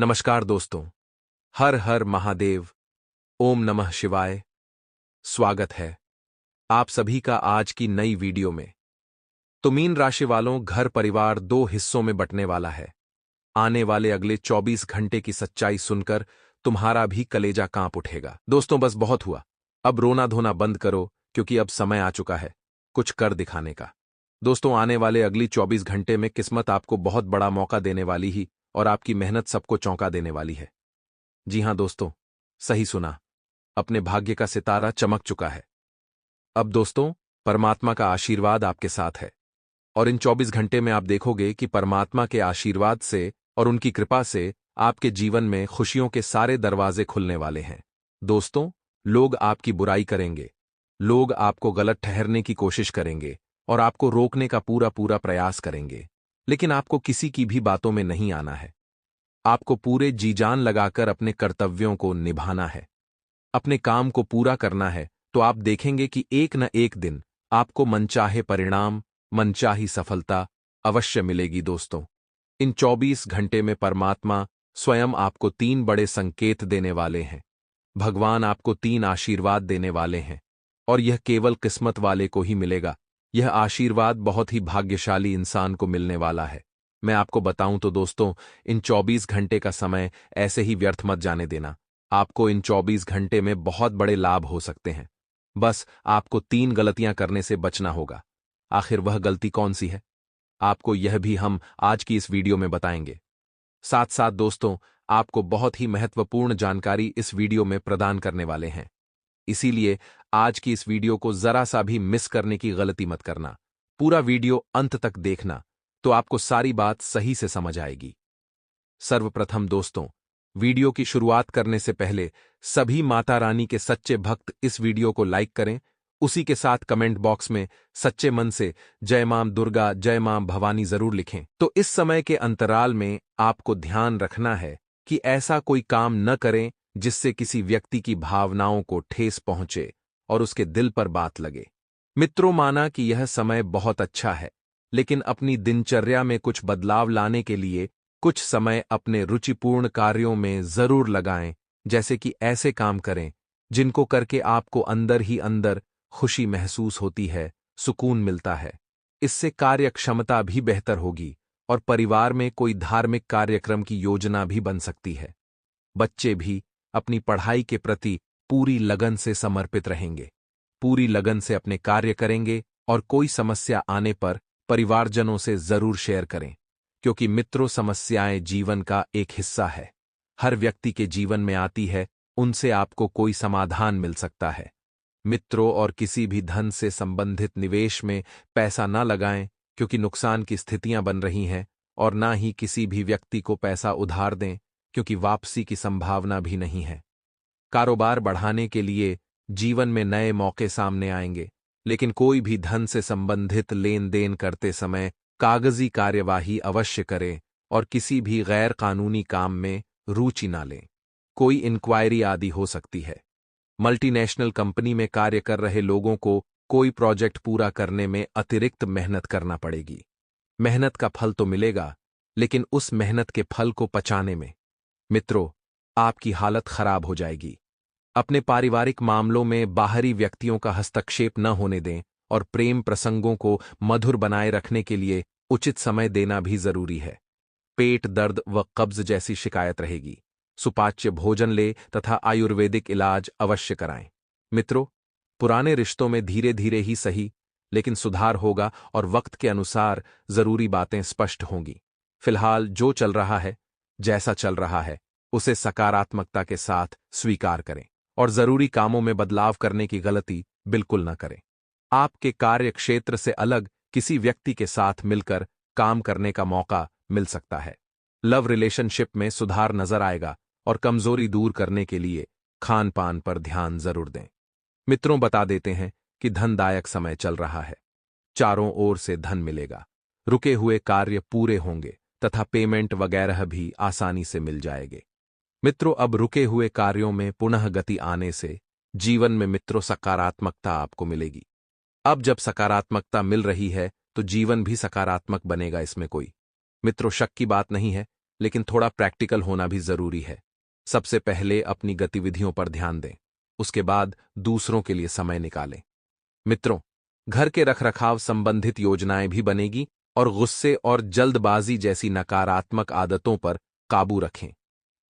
नमस्कार दोस्तों। हर हर महादेव। ओम नमः शिवाय। स्वागत है आप सभी का आज की नई वीडियो में। तो मीन राशि वालों, घर परिवार दो हिस्सों में बंटने वाला है। आने वाले अगले 24 घंटे की सच्चाई सुनकर तुम्हारा भी कलेजा कांप उठेगा। दोस्तों बस बहुत हुआ, अब रोना धोना बंद करो, क्योंकि अब समय आ चुका है कुछ कर दिखाने का। दोस्तों आने वाले अगली 24 घंटे में किस्मत आपको बहुत बड़ा मौका देने वाली ही, और आपकी मेहनत सबको चौंका देने वाली है। जी हां दोस्तों, सही सुना, अपने भाग्य का सितारा चमक चुका है। अब दोस्तों, परमात्मा का आशीर्वाद आपके साथ है, और इन 24 घंटे में आप देखोगे कि परमात्मा के आशीर्वाद से और उनकी कृपा से आपके जीवन में खुशियों के सारे दरवाजे खुलने वाले हैं। दोस्तों, लोग आपकी बुराई करेंगे, लोग आपको गलत ठहरने की कोशिश करेंगे और आपको रोकने का पूरा पूरा प्रयास करेंगे, लेकिन आपको किसी की भी बातों में नहीं आना है। आपको पूरे जी जान लगाकर अपने कर्तव्यों को निभाना है, अपने काम को पूरा करना है। तो आप देखेंगे कि एक न एक दिन आपको मनचाहे परिणाम, मनचाही सफलता अवश्य मिलेगी। दोस्तों इन 24 घंटे में परमात्मा स्वयं आपको 3 बड़े संकेत देने वाले हैं। भगवान आपको 3 आशीर्वाद देने वाले हैं, और यह केवल किस्मत वाले को ही मिलेगा। यह आशीर्वाद बहुत ही भाग्यशाली इंसान को मिलने वाला है। मैं आपको बताऊं तो दोस्तों, इन 24 घंटे का समय ऐसे ही व्यर्थ मत जाने देना। आपको इन 24 घंटे में बहुत बड़े लाभ हो सकते हैं। बस आपको 3 गलतियां करने से बचना होगा। आखिर वह गलती कौन सी है, आपको यह भी हम आज की इस वीडियो में बताएंगे। साथ साथ दोस्तों, आपको बहुत ही महत्वपूर्ण जानकारी इस वीडियो में प्रदान करने वाले हैं। इसीलिए आज की इस वीडियो को जरा सा भी मिस करने की गलती मत करना। पूरा वीडियो अंत तक देखना, तो आपको सारी बात सही से समझ आएगी। सर्वप्रथम दोस्तों, वीडियो की शुरुआत करने से पहले सभी माता रानी के सच्चे भक्त इस वीडियो को लाइक करें। उसी के साथ कमेंट बॉक्स में सच्चे मन से जय मां दुर्गा, जय मां भवानी जरूर लिखें। तो इस समय के अंतराल में आपको ध्यान रखना है कि ऐसा कोई काम न करें जिससे किसी व्यक्ति की भावनाओं को ठेस पहुंचे और उसके दिल पर बात लगे। मित्रों, माना कि यह समय बहुत अच्छा है, लेकिन अपनी दिनचर्या में कुछ बदलाव लाने के लिए कुछ समय अपने रुचिपूर्ण कार्यों में जरूर लगाएं। जैसे कि ऐसे काम करें जिनको करके आपको अंदर ही अंदर खुशी महसूस होती है, सुकून मिलता है। इससे कार्य क्षमता भी बेहतर होगी और परिवार में कोई धार्मिक कार्यक्रम की योजना भी बन सकती है। बच्चे भी अपनी पढ़ाई के प्रति पूरी लगन से समर्पित रहेंगे, पूरी लगन से अपने कार्य करेंगे, और कोई समस्या आने पर परिवारजनों से जरूर शेयर करें, क्योंकि मित्रों, समस्याएं जीवन का एक हिस्सा है। हर व्यक्ति के जीवन में आती है, उनसे आपको कोई समाधान मिल सकता है। मित्रों, और किसी भी धन से संबंधित निवेश में पैसा न लगाएं, क्योंकि नुकसान की स्थितियां बन रही हैं, और ना ही किसी भी व्यक्ति को पैसा उधार दें, क्योंकि वापसी की संभावना भी नहीं है। कारोबार बढ़ाने के लिए जीवन में नए मौके सामने आएंगे, लेकिन कोई भी धन से संबंधित लेन देन करते समय कागजी कार्यवाही अवश्य करें, और किसी भी गैर कानूनी काम में रुचि न लें। कोई इंक्वायरी आदि हो सकती है। मल्टीनेशनल कंपनी में कार्य कर रहे लोगों को कोई प्रोजेक्ट पूरा करने में अतिरिक्त मेहनत करना पड़ेगी। मेहनत का फल तो मिलेगा, लेकिन उस मेहनत के फल को पचाने में मित्रों आपकी हालत खराब हो जाएगी। अपने पारिवारिक मामलों में बाहरी व्यक्तियों का हस्तक्षेप न होने दें, और प्रेम प्रसंगों को मधुर बनाए रखने के लिए उचित समय देना भी जरूरी है। पेट दर्द व कब्ज जैसी शिकायत रहेगी, सुपाच्य भोजन ले तथा आयुर्वेदिक इलाज अवश्य कराएं। मित्रों, पुराने रिश्तों में धीरे धीरे ही सही, लेकिन सुधार होगा, और वक्त के अनुसार जरूरी बातें स्पष्ट होंगी। फिलहाल जो चल रहा है, जैसा चल रहा है, उसे सकारात्मकता के साथ स्वीकार करें, और जरूरी कामों में बदलाव करने की गलती बिल्कुल न करें। आपके कार्य क्षेत्र से अलग किसी व्यक्ति के साथ मिलकर काम करने का मौका मिल सकता है। लव रिलेशनशिप में सुधार नजर आएगा, और कमजोरी दूर करने के लिए खान पान पर ध्यान जरूर दें। मित्रों, बता देते हैं कि धनदायक समय चल रहा है। चारों ओर से धन मिलेगा, रुके हुए कार्य पूरे होंगे, तथा पेमेंट वगैरह भी आसानी से मिल जाएंगे। मित्रों, अब रुके हुए कार्यों में पुनः गति आने से जीवन में मित्रों सकारात्मकता आपको मिलेगी। अब जब सकारात्मकता मिल रही है, तो जीवन भी सकारात्मक बनेगा, इसमें कोई मित्रों शक की बात नहीं है। लेकिन थोड़ा प्रैक्टिकल होना भी जरूरी है। सबसे पहले अपनी गतिविधियों पर ध्यान दें, उसके बाद दूसरों के लिए समय निकालें। मित्रों, घर के रखरखाव संबंधित योजनाएं भी बनेगी और गुस्से और जल्दबाजी जैसी नकारात्मक आदतों पर काबू रखें।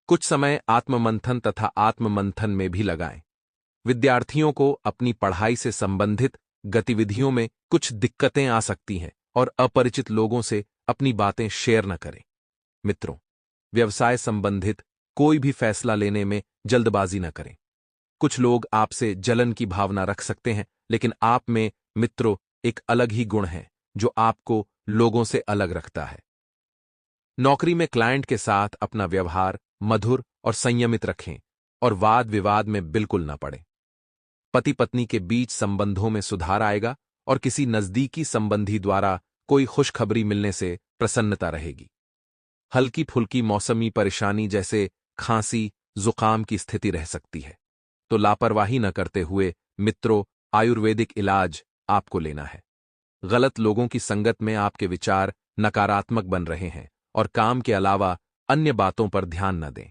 कुछ समय आत्ममंथन तथा आत्ममंथन में भी लगाएं। विद्यार्थियों को अपनी पढ़ाई से संबंधित गतिविधियों में कुछ दिक्कतें आ सकती हैं और अपरिचित लोगों से अपनी बातें शेयर न करें। मित्रों, व्यवसाय संबंधित कोई भी फैसला लेने में जल्दबाजी न करें। कुछ लोग आपसे जलन की भावना रख सकते हैं, लेकिन आप में मित्रों एक अलग ही गुण है जो आपको लोगों से अलग रखता है। नौकरी में क्लाइंट के साथ अपना व्यवहार मधुर और संयमित रखें और वाद विवाद में बिल्कुल न पड़ें। पति पत्नी के बीच संबंधों में सुधार आएगा और किसी नजदीकी संबंधी द्वारा कोई खुशखबरी मिलने से प्रसन्नता रहेगी। हल्की फुल्की मौसमी परेशानी जैसे खांसी जुकाम की स्थिति रह सकती है, तो लापरवाही न करते हुए मित्रों आयुर्वेदिक इलाज आपको लेना है। गलत लोगों की संगत में आपके विचार नकारात्मक बन रहे हैं और काम के अलावा अन्य बातों पर ध्यान न दें।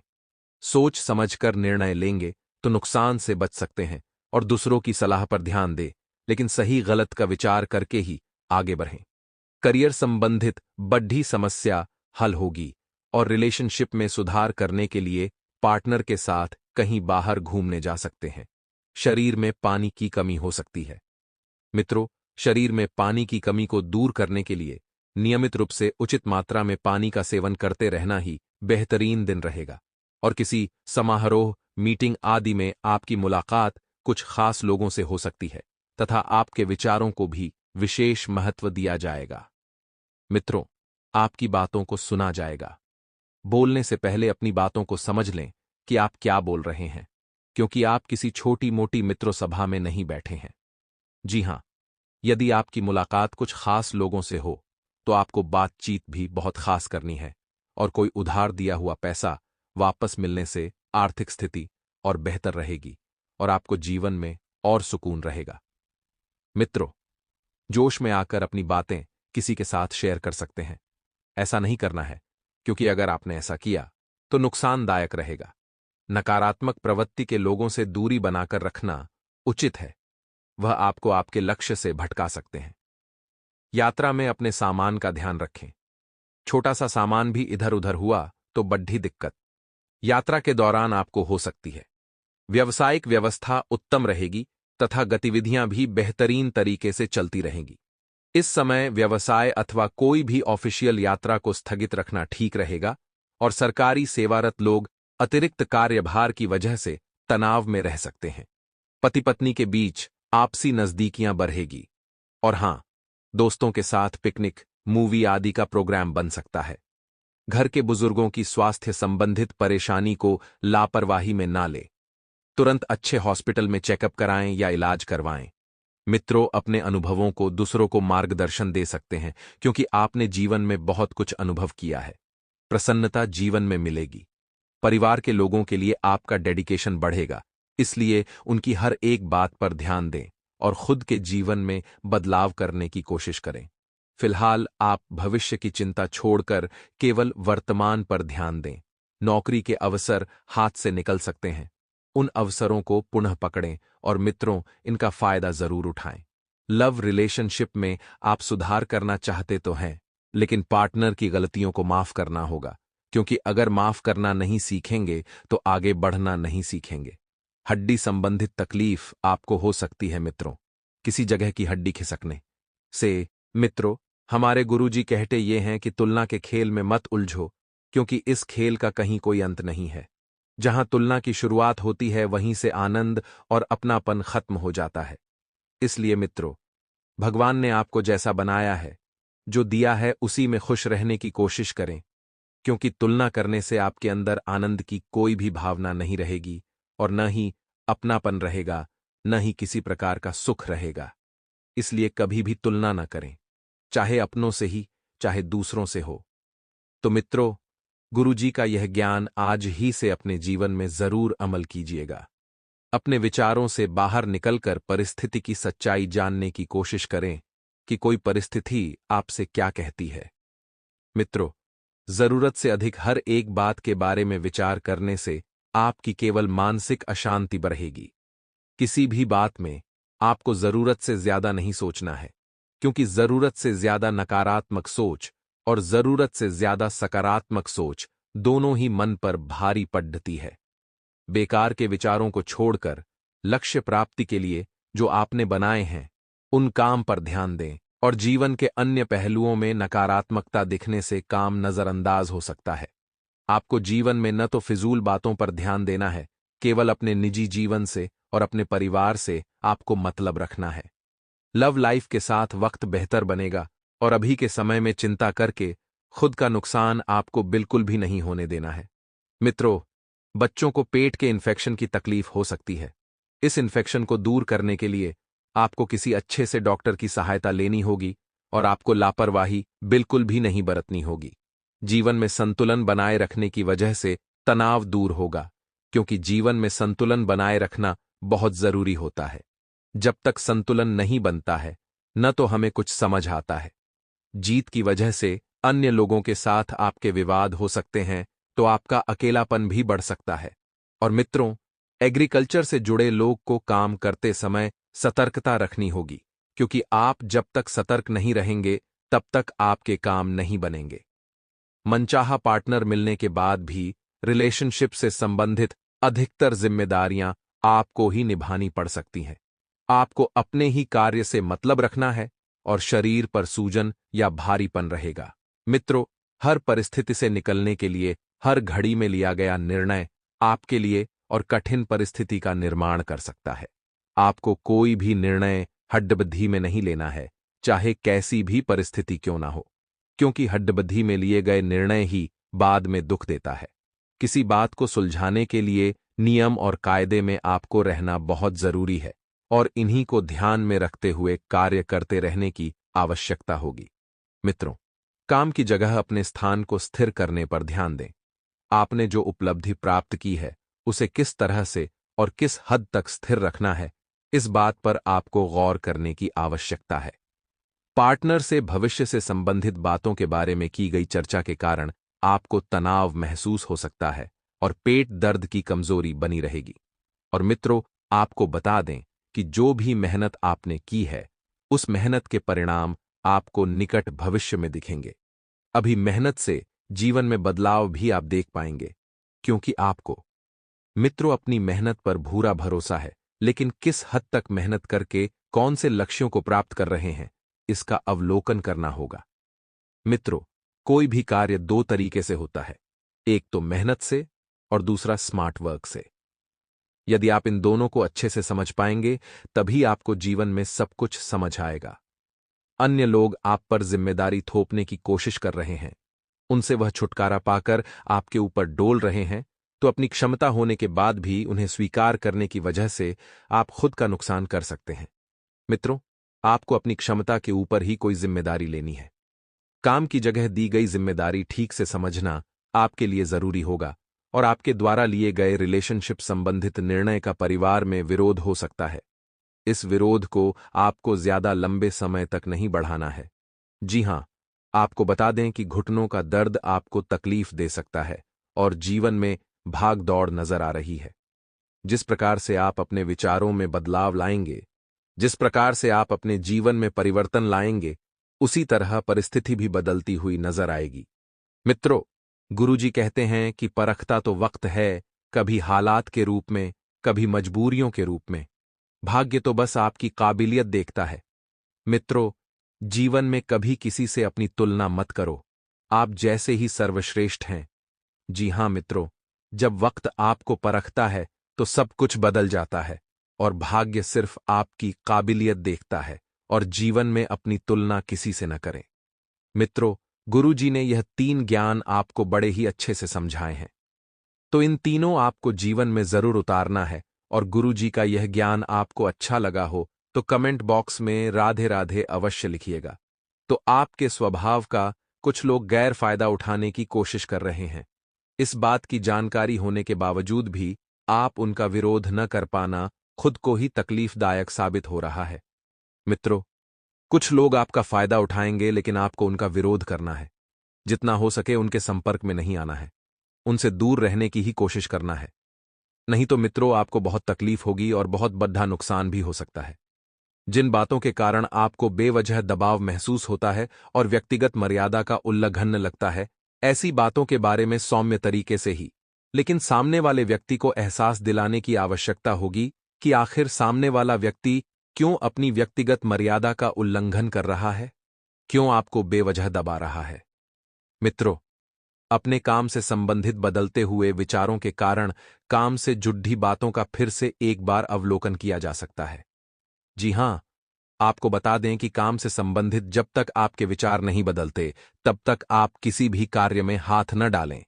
सोच समझकर निर्णय लेंगे तो नुकसान से बच सकते हैं और दूसरों की सलाह पर ध्यान दें, लेकिन सही गलत का विचार करके ही आगे बढ़ें। करियर संबंधित बड़ी समस्या हल होगी और रिलेशनशिप में सुधार करने के लिए पार्टनर के साथ कहीं बाहर घूमने जा सकते हैं। शरीर में पानी की कमी हो सकती है। मित्रों, शरीर में पानी की कमी को दूर करने के लिए नियमित रूप से उचित मात्रा में पानी का सेवन करते रहना ही बेहतरीन दिन रहेगा। और किसी समारोह, मीटिंग आदि में आपकी मुलाकात कुछ खास लोगों से हो सकती है तथा आपके विचारों को भी विशेष महत्व दिया जाएगा। मित्रों, आपकी बातों को सुना जाएगा। बोलने से पहले अपनी बातों को समझ लें कि आप क्या बोल रहे हैं, क्योंकि आप किसी छोटी मोटी मित्र सभा में नहीं बैठे हैं। जी हां, यदि आपकी मुलाकात कुछ खास लोगों से हो तो आपको बातचीत भी बहुत खास करनी है और कोई उधार दिया हुआ पैसा वापस मिलने से आर्थिक स्थिति और बेहतर रहेगी और आपको जीवन में और सुकून रहेगा। मित्रों, जोश में आकर अपनी बातें किसी के साथ शेयर कर सकते हैं। ऐसा नहीं करना है, क्योंकि अगर आपने ऐसा किया तो नुकसानदायक रहेगा। नकारात्मक प्रवृत्ति के लोगों से दूरी बनाकर रखना उचित है, वह आपको आपके लक्ष्य से भटका सकते हैं। यात्रा में अपने सामान का ध्यान रखें। छोटा सा सामान भी इधर उधर हुआ तो बड़ी दिक्कत यात्रा के दौरान आपको हो सकती है। व्यावसायिक व्यवस्था उत्तम रहेगी तथा गतिविधियां भी बेहतरीन तरीके से चलती रहेंगी। इस समय व्यवसाय अथवा कोई भी ऑफिशियल यात्रा को स्थगित रखना ठीक रहेगा और सरकारी सेवारत लोग अतिरिक्त कार्यभार की वजह से तनाव में रह सकते हैं। पति पत्नी के बीच आपसी नजदीकियां बढ़ेगी और हां, दोस्तों के साथ पिकनिक, मूवी आदि का प्रोग्राम बन सकता है। घर के बुजुर्गों की स्वास्थ्य संबंधित परेशानी को लापरवाही में ना ले। तुरंत अच्छे हॉस्पिटल में चेकअप कराएं या इलाज करवाएं। मित्रों, अपने अनुभवों को दूसरों को मार्गदर्शन दे सकते हैं, क्योंकि आपने जीवन में बहुत कुछ अनुभव किया है। प्रसन्नता जीवन में मिलेगी। परिवार के लोगों के लिए आपका डेडिकेशन बढ़ेगा, इसलिए उनकी हर एक बात पर ध्यान दें और खुद के जीवन में बदलाव करने की कोशिश करें। फिलहाल आप भविष्य की चिंता छोड़कर केवल वर्तमान पर ध्यान दें। नौकरी के अवसर हाथ से निकल सकते हैं, उन अवसरों को पुनः पकड़ें और मित्रों, इनका फायदा जरूर उठाएं। लव रिलेशनशिप में आप सुधार करना चाहते तो हैं, लेकिन पार्टनर की गलतियों को माफ करना होगा, क्योंकि अगर माफ करना नहीं सीखेंगे तो आगे बढ़ना नहीं सीखेंगे। हड्डी संबंधित तकलीफ आपको हो सकती है मित्रों, किसी जगह की हड्डी खिसकने से। मित्रों, हमारे गुरुजी कहते ये हैं कि तुलना के खेल में मत उलझो, क्योंकि इस खेल का कहीं कोई अंत नहीं है। जहां तुलना की शुरुआत होती है वहीं से आनंद और अपनापन खत्म हो जाता है। इसलिए मित्रों, भगवान ने आपको जैसा बनाया है, जो दिया है उसी में खुश रहने की कोशिश करें, क्योंकि तुलना करने से आपके अंदर आनंद की कोई भी भावना नहीं रहेगी और न ही अपनापन रहेगा, न ही किसी प्रकार का सुख रहेगा। इसलिए कभी भी तुलना न करें, चाहे अपनों से ही चाहे दूसरों से हो। तो मित्रों, गुरुजी का यह ज्ञान आज ही से अपने जीवन में जरूर अमल कीजिएगा। अपने विचारों से बाहर निकलकर परिस्थिति की सच्चाई जानने की कोशिश करें कि कोई परिस्थिति आपसे क्या कहती है। मित्रों, जरूरत से अधिक हर एक बात के बारे में विचार करने से आपकी केवल मानसिक अशांति बढ़ेगी। किसी भी बात में आपको जरूरत से ज्यादा नहीं सोचना है, क्योंकि जरूरत से ज्यादा नकारात्मक सोच और जरूरत से ज्यादा सकारात्मक सोच दोनों ही मन पर भारी पड़ती है। बेकार के विचारों को छोड़कर लक्ष्य प्राप्ति के लिए जो आपने बनाए हैं उन काम पर ध्यान दें, और जीवन के अन्य पहलुओं में नकारात्मकता दिखने से काम नजरअंदाज हो सकता है। आपको जीवन में न तो फिजूल बातों पर ध्यान देना है, केवल अपने निजी जीवन से और अपने परिवार से आपको मतलब रखना है। लव लाइफ के साथ वक्त बेहतर बनेगा, और अभी के समय में चिंता करके खुद का नुकसान आपको बिल्कुल भी नहीं होने देना है। मित्रों, बच्चों को पेट के इन्फेक्शन की तकलीफ हो सकती है। इस इन्फेक्शन को दूर करने के लिए आपको किसी अच्छे से डॉक्टर की सहायता लेनी होगी, और आपको लापरवाही बिल्कुल भी नहीं बरतनी होगी। जीवन में संतुलन बनाए रखने की वजह से तनाव दूर होगा, क्योंकि जीवन में संतुलन बनाए रखना बहुत जरूरी होता है। जब तक संतुलन नहीं बनता है, न तो हमें कुछ समझ आता है। जीत की वजह से अन्य लोगों के साथ आपके विवाद हो सकते हैं, तो आपका अकेलापन भी बढ़ सकता है। और मित्रों, एग्रीकल्चर से जुड़े लोग को काम करते समय सतर्कता रखनी होगी, क्योंकि आप जब तक सतर्क नहीं रहेंगे तब तक आपके काम नहीं बनेंगे। मनचाहा पार्टनर मिलने के बाद भी रिलेशनशिप से संबंधित अधिकतर जिम्मेदारियां आपको ही निभानी पड़ सकती हैं। आपको अपने ही कार्य से मतलब रखना है, और शरीर पर सूजन या भारीपन रहेगा। मित्रों, हर परिस्थिति से निकलने के लिए हर घड़ी में लिया गया निर्णय आपके लिए और कठिन परिस्थिति का निर्माण कर सकता है। आपको कोई भी निर्णय हड्डबद्धी में नहीं लेना है, चाहे कैसी भी परिस्थिति क्यों ना हो, क्योंकि हड्डबद्धी में लिए गए निर्णय ही बाद में दुख देता है। किसी बात को सुलझाने के लिए नियम और कायदे में आपको रहना बहुत जरूरी है, और इन्हीं को ध्यान में रखते हुए कार्य करते रहने की आवश्यकता होगी। मित्रों, काम की जगह अपने स्थान को स्थिर करने पर ध्यान दें। आपने जो उपलब्धि प्राप्त की है उसे किस तरह से और किस हद तक स्थिर रखना है, इस बात पर आपको गौर करने की आवश्यकता है। पार्टनर से भविष्य से संबंधित बातों के बारे में की गई चर्चा के कारण आपको तनाव महसूस हो सकता है, और पेट दर्द की कमजोरी बनी रहेगी। और मित्रों, आपको बता दें कि जो भी मेहनत आपने की है, उस मेहनत के परिणाम आपको निकट भविष्य में दिखेंगे। अभी मेहनत से जीवन में बदलाव भी आप देख पाएंगे, क्योंकि आपको मित्रों अपनी मेहनत पर पूरा भरोसा है, लेकिन किस हद तक मेहनत करके कौन से लक्ष्यों को प्राप्त कर रहे हैं, इसका अवलोकन करना होगा। मित्रों, कोई भी कार्य दो तरीके से होता है, एक तो मेहनत से और दूसरा स्मार्ट वर्क से। यदि आप इन दोनों को अच्छे से समझ पाएंगे, तभी आपको जीवन में सब कुछ समझ आएगा। अन्य लोग आप पर जिम्मेदारी थोपने की कोशिश कर रहे हैं, उनसे वह छुटकारा पाकर आपके ऊपर डोल रहे हैं, तो अपनी क्षमता होने के बाद भी उन्हें स्वीकार करने की वजह से आप खुद का नुकसान कर सकते हैं। मित्रों, आपको अपनी क्षमता के ऊपर ही कोई जिम्मेदारी लेनी है। काम की जगह दी गई जिम्मेदारी ठीक से समझना आपके लिए जरूरी होगा, और आपके द्वारा लिए गए रिलेशनशिप संबंधित निर्णय का परिवार में विरोध हो सकता है। इस विरोध को आपको ज्यादा लंबे समय तक नहीं बढ़ाना है। जी हां, आपको बता दें कि घुटनों का दर्द आपको तकलीफ दे सकता है, और जीवन में भाग दौड़ नजर आ रही है। जिस प्रकार से आप अपने विचारों में बदलाव लाएंगे, जिस प्रकार से आप अपने जीवन में परिवर्तन लाएंगे, उसी तरह परिस्थिति भी बदलती हुई नजर आएगी। मित्रों, गुरुजी कहते हैं कि परखता तो वक्त है, कभी हालात के रूप में, कभी मजबूरियों के रूप में। भाग्य तो बस आपकी काबिलियत देखता है। मित्रों, जीवन में कभी किसी से अपनी तुलना मत करो, आप जैसे ही सर्वश्रेष्ठ हैं। जी हां मित्रों, जब वक्त आपको परखता है तो सब कुछ बदल जाता है, और भाग्य सिर्फ आपकी काबिलियत देखता है, और जीवन में अपनी तुलना किसी से न करें। मित्रों, गुरुजी ने यह 3 ज्ञान आपको बड़े ही अच्छे से समझाए हैं, तो इन तीनों आपको जीवन में जरूर उतारना है। और गुरुजी का यह ज्ञान आपको अच्छा लगा हो तो कमेंट बॉक्स में राधे राधे अवश्य लिखिएगा। तो आपके स्वभाव का कुछ लोग गैर फायदा उठाने की कोशिश कर रहे हैं। इस बात की जानकारी होने के बावजूद भी आप उनका विरोध न कर पाना खुद को ही तकलीफदायक साबित हो रहा है। मित्रों, कुछ लोग आपका फायदा उठाएंगे, लेकिन आपको उनका विरोध करना है। जितना हो सके उनके संपर्क में नहीं आना है, उनसे दूर रहने की ही कोशिश करना है। नहीं तो मित्रों, आपको बहुत तकलीफ होगी और बहुत बड़ा नुकसान भी हो सकता है। जिन बातों के कारण आपको बेवजह दबाव महसूस होता है और व्यक्तिगत मर्यादा का उल्लंघन लगता है, ऐसी बातों के बारे में सौम्य तरीके से ही, लेकिन सामने वाले व्यक्ति को एहसास दिलाने की आवश्यकता होगी कि आखिर सामने वाला व्यक्ति क्यों अपनी व्यक्तिगत मर्यादा का उल्लंघन कर रहा है, क्यों आपको बेवजह दबा रहा है। मित्रों, अपने काम से संबंधित बदलते हुए विचारों के कारण काम से जुड़ी बातों का फिर से एक बार अवलोकन किया जा सकता है। जी हां, आपको बता दें कि काम से संबंधित जब तक आपके विचार नहीं बदलते, तब तक आप किसी भी कार्य में हाथ न डालें।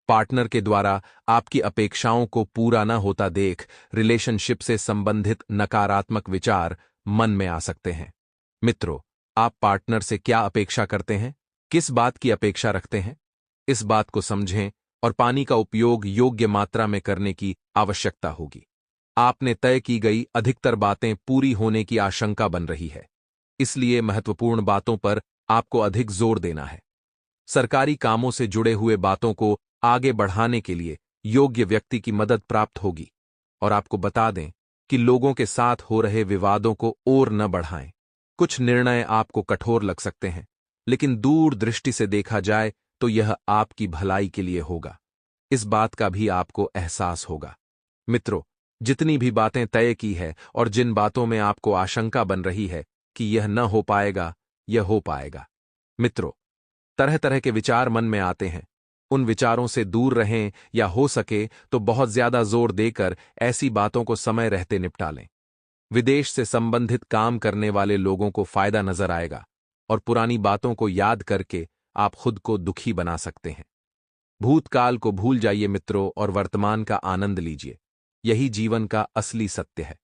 पार्टनर के द्वारा आपकी अपेक्षाओं को पूरा न होता देख रिलेशनशिप से संबंधित नकारात्मक विचार मन में आ सकते हैं। मित्रों, आप पार्टनर से क्या अपेक्षा करते हैं, किस बात की अपेक्षा रखते हैं, इस बात को समझें और पानी का उपयोग योग्य मात्रा में करने की आवश्यकता होगी। आपने तय की गई अधिकतर बातें पूरी होने की आशंका बन रही है, इसलिए महत्वपूर्ण बातों पर आपको अधिक जोर देना है। सरकारी कामों से जुड़े हुए बातों को आगे बढ़ाने के लिए योग्य व्यक्ति की मदद प्राप्त होगी। और आपको बता दें कि लोगों के साथ हो रहे विवादों को और न बढ़ाएं। कुछ निर्णय आपको कठोर लग सकते हैं, लेकिन दूर दृष्टि से देखा जाए तो यह आपकी भलाई के लिए होगा। इस बात का भी आपको एहसास होगा। मित्रों, जितनी भी बातें तय की है और जिन बातों में आपको आशंका बन रही है कि यह न हो पाएगा, यह हो पाएगा। मित्रों, तरह तरह के विचार मन में आते हैं। उन विचारों से दूर रहें या हो सके तो बहुत ज्यादा जोर देकर ऐसी बातों को समय रहते निपटा लें। विदेश से संबंधित काम करने वाले लोगों को फायदा नजर आएगा और पुरानी बातों को याद करके आप खुद को दुखी बना सकते हैं। भूतकाल को भूल जाइए मित्रों और वर्तमान का आनंद लीजिए। यही जीवन का असली सत्य है।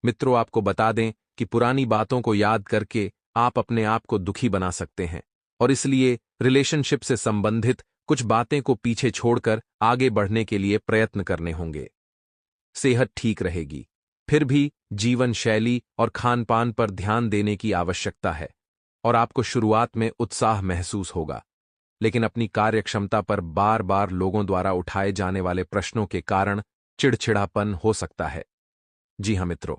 मित्रों, आपको बता दें कि पुरानी बातों को याद करके आप अपने आप को दुखी बना सकते हैं और इसलिए रिलेशनशिप से संबंधित कुछ बातें को पीछे छोड़कर आगे बढ़ने के लिए प्रयत्न करने होंगे। सेहत ठीक रहेगी, फिर भी जीवन शैली और खान-पान पर ध्यान देने की आवश्यकता है और आपको शुरुआत में उत्साह महसूस होगा, लेकिन अपनी कार्यक्षमता पर बार-बार लोगों द्वारा उठाए जाने वाले प्रश्नों के कारण चिड़चिड़ापन हो सकता है। जी हां मित्रों,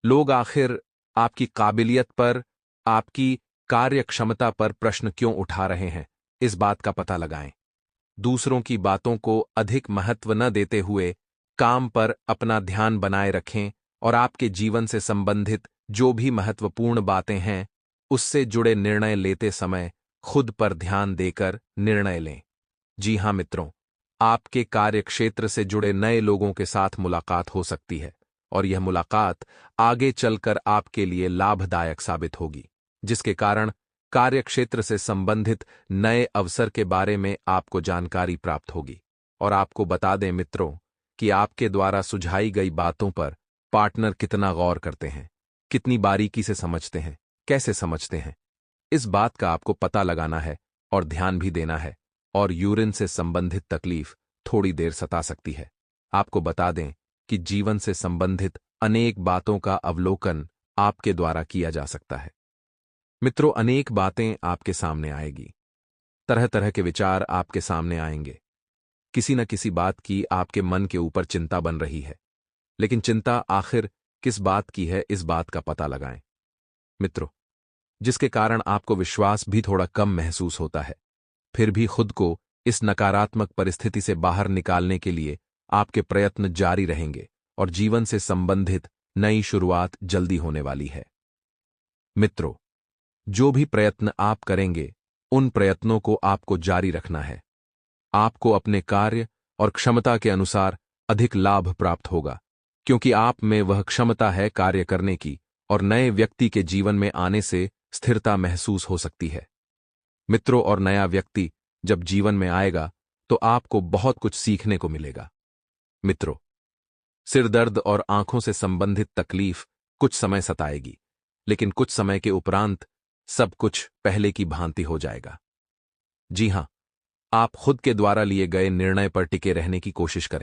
लोग आखिर आपकी काबिलियत पर, आपकी कार्यक्षमता पर प्रश्न क्यों उठा रहे हैं, इस बात का पता लगाएं। दूसरों की बातों को अधिक महत्व न देते हुए काम पर अपना ध्यान बनाए रखें और आपके जीवन से संबंधित जो भी महत्वपूर्ण बातें हैं, उससे जुड़े निर्णय लेते समय खुद पर ध्यान देकर निर्णय लें। जी हां मित्रों, आपके कार्यक्षेत्र से जुड़े नए लोगों के साथ मुलाकात हो सकती है और यह मुलाकात आगे चलकर आपके लिए लाभदायक साबित होगी, जिसके कारण कार्यक्षेत्र से संबंधित नए अवसर के बारे में आपको जानकारी प्राप्त होगी। और आपको बता दें मित्रों कि आपके द्वारा सुझाई गई बातों पर पार्टनर कितना गौर करते हैं, कितनी बारीकी से समझते हैं, कैसे समझते हैं, इस बात का आपको पता लगाना है और ध्यान भी देना है। और यूरिन से संबंधित तकलीफ थोड़ी देर सता सकती है। आपको बता दें कि जीवन से संबंधित अनेक बातों का अवलोकन आपके द्वारा किया जा सकता है। मित्रों, अनेक बातें आपके सामने आएगी, तरह तरह के विचार आपके सामने आएंगे। किसी न किसी बात की आपके मन के ऊपर चिंता बन रही है, लेकिन चिंता आखिर किस बात की है, इस बात का पता लगाएं। मित्रों, जिसके कारण आपको विश्वास भी थोड़ा कम महसूस होता है, फिर भी खुद को इस नकारात्मक परिस्थिति से बाहर निकालने के लिए आपके प्रयत्न जारी रहेंगे और जीवन से संबंधित नई शुरुआत जल्दी होने वाली है। मित्रों, जो भी प्रयत्न आप करेंगे, उन प्रयत्नों को आपको जारी रखना है। आपको अपने कार्य और क्षमता के अनुसार अधिक लाभ प्राप्त होगा, क्योंकि आप में वह क्षमता है कार्य करने की और नए व्यक्ति के जीवन में आने से स्थिरता महसूस हो सकती है। मित्रों, और नया व्यक्ति जब जीवन में आएगा तो आपको बहुत कुछ सीखने को मिलेगा। मित्रों, सिरदर्द और आंखों से संबंधित तकलीफ कुछ समय सताएगी, लेकिन कुछ समय के उपरांत सब कुछ पहले की भांति हो जाएगा। जी हां, आप खुद के द्वारा लिए गए निर्णय पर टिके रहने की कोशिश करें।